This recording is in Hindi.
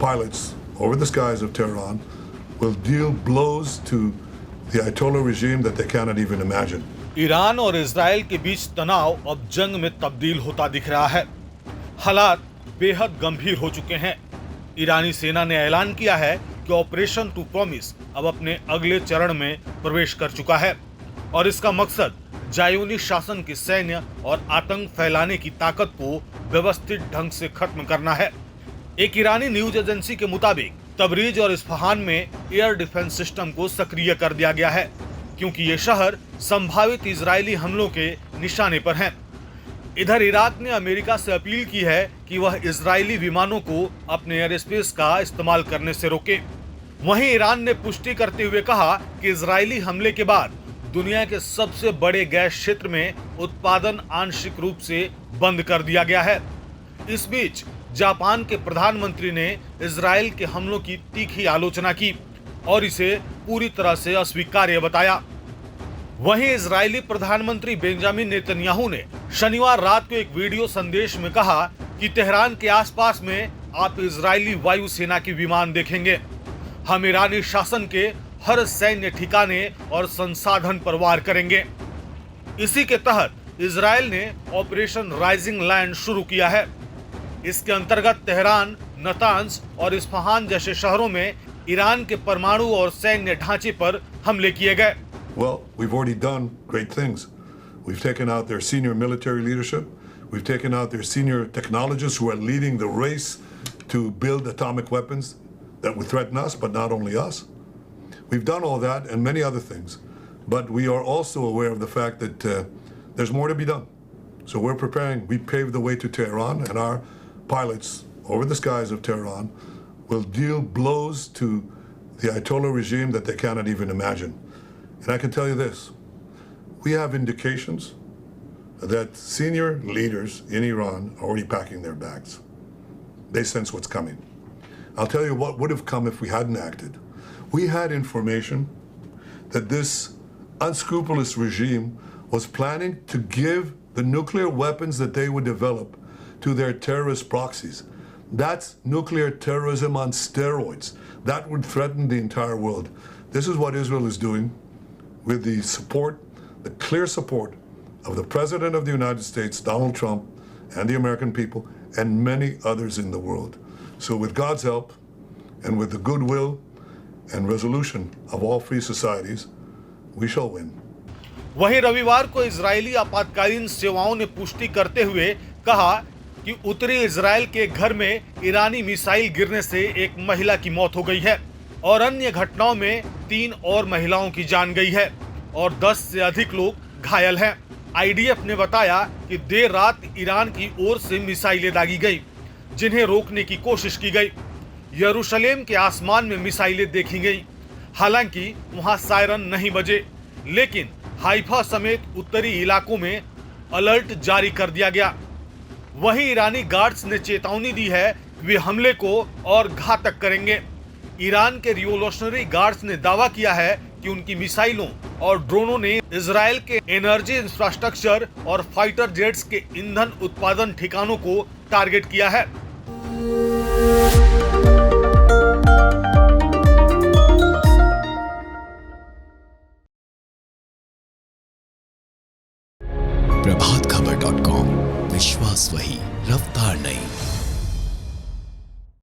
pilots over the skies of Tehran will deal blows to the Ayatollah regime that they cannot even imagine. Iran और इजराइल के बीच तनाव अब जंग में तब्दील होता दिख रहा है। हालात बेहद गंभीर हो चुके हैं। ईरानी सेना ने ऐलान किया है कि ऑपरेशन टू प्रॉमिस अब अपने अगले चरण में प्रवेश कर चुका है और इसका मकसद जायूनी शासन की सैन्य और आतंक फैलाने की ताकत को व्यवस्थित ढंग से खत्म करना है। एक ईरानी न्यूज एजेंसी के मुताबिक तबरीज और इस्फहान में एयर डिफेंस सिस्टम को सक्रिय कर दिया गया है क्योंकि ये शहर संभावित इजरायली हमलों के निशाने पर हैं। इधर इराक ने अमेरिका से अपील की है कि वह इजरायली विमानों को अपने एयर स्पेस का इस्तेमाल करने से रोके। वहीं ईरान ने पुष्टि करते हुए कहा कि इजरायली हमले के बाद दुनिया के सबसे बड़े गैस क्षेत्र में उत्पादन आंशिक रूप से बंद कर दिया गया है। इस बीच जापान के प्रधानमंत्री ने इजरायल के हमलों की तीखी आलोचना की और इसे पूरी तरह से अस्वीकार्य बताया। वहीं इजरायली प्रधानमंत्री बेंजामिन नेतन्याहू ने शनिवार रात को एक वीडियो संदेश में कहा कि तेहरान के आसपास में आप इजरायली वायुसेना के विमान देखेंगे। हम ईरानी शासन के हर सैन्य ठिकाने और संसाधन पर वार करेंगे। इसी के तहत इजरायल ने ऑपरेशन राइजिंग लैंड शुरू किया है। इसके अंतर्गत तेहरान, नतांज और इस्फहान जैसे शहरों में ईरान के परमाणु और सैन्य ढांचे पर हमले किए गए। Well, we've already done great things. We've taken out their senior military leadership. We've taken out their senior technologists who are leading the race to build atomic weapons that would threaten us, but not only us. We've done all that and many other things. But we are also aware of the fact that there's more to be done. So we're preparing. We paved the way to Tehran, and our pilots over the skies of Tehran will deal blows to the Ayatollah regime that they cannot even imagine. And I can tell you this, we have indications that senior leaders in Iran are already packing their bags. They sense what's coming. I'll tell you what would have come if we hadn't acted. We had information that this unscrupulous regime was planning to give the nuclear weapons that they would develop to their terrorist proxies. That's nuclear terrorism on steroids. That would threaten the entire world. This is what Israel is doing with the support, the clear support of the President of the United States, Donald Trump, and the American people, and many others in the world. So with God's help, and with the goodwill and resolution of all free societies, we shall win. वहीं रविवार को इजरायली आपातकालीन सेवाओं ने पुष्टि करते हुए कहा कि उत्तरी इजरायल के घर में ईरानी मिसाइल गिरने से एक महिला की मौत हो गई है और अन्य घटनाओं में 3 और महिलाओं की जान गई है और 10 से अधिक लोग घायल हैं। आईडीएफ ने बताया कि देर रात ईरान की ओर से मिसाइलें दागी गई जिन्हें रोकने की कोशिश की गई। यरूशलेम के आसमान में मिसाइलें देखी गई। हालांकि वहां सायरन नहीं बजे, लेकिन हाइफा समेत उत्तरी इलाकों में अलर्ट जारी कर दिया गया। वहीं ईरानी गार्ड्स ने चेतावनी दी है कि वे हमले को और घातक करेंगे। ईरान के रिवोल्यूशनरी गार्ड्स ने दावा किया है कि उनकी मिसाइलों और ड्रोनों ने इजरायल के एनर्जी इंफ्रास्ट्रक्चर और फाइटर जेट्स के ईंधन उत्पादन ठिकानों को टारगेट किया है। प्रभातखबर.com, विश्वास वही, रफ्तार नहीं।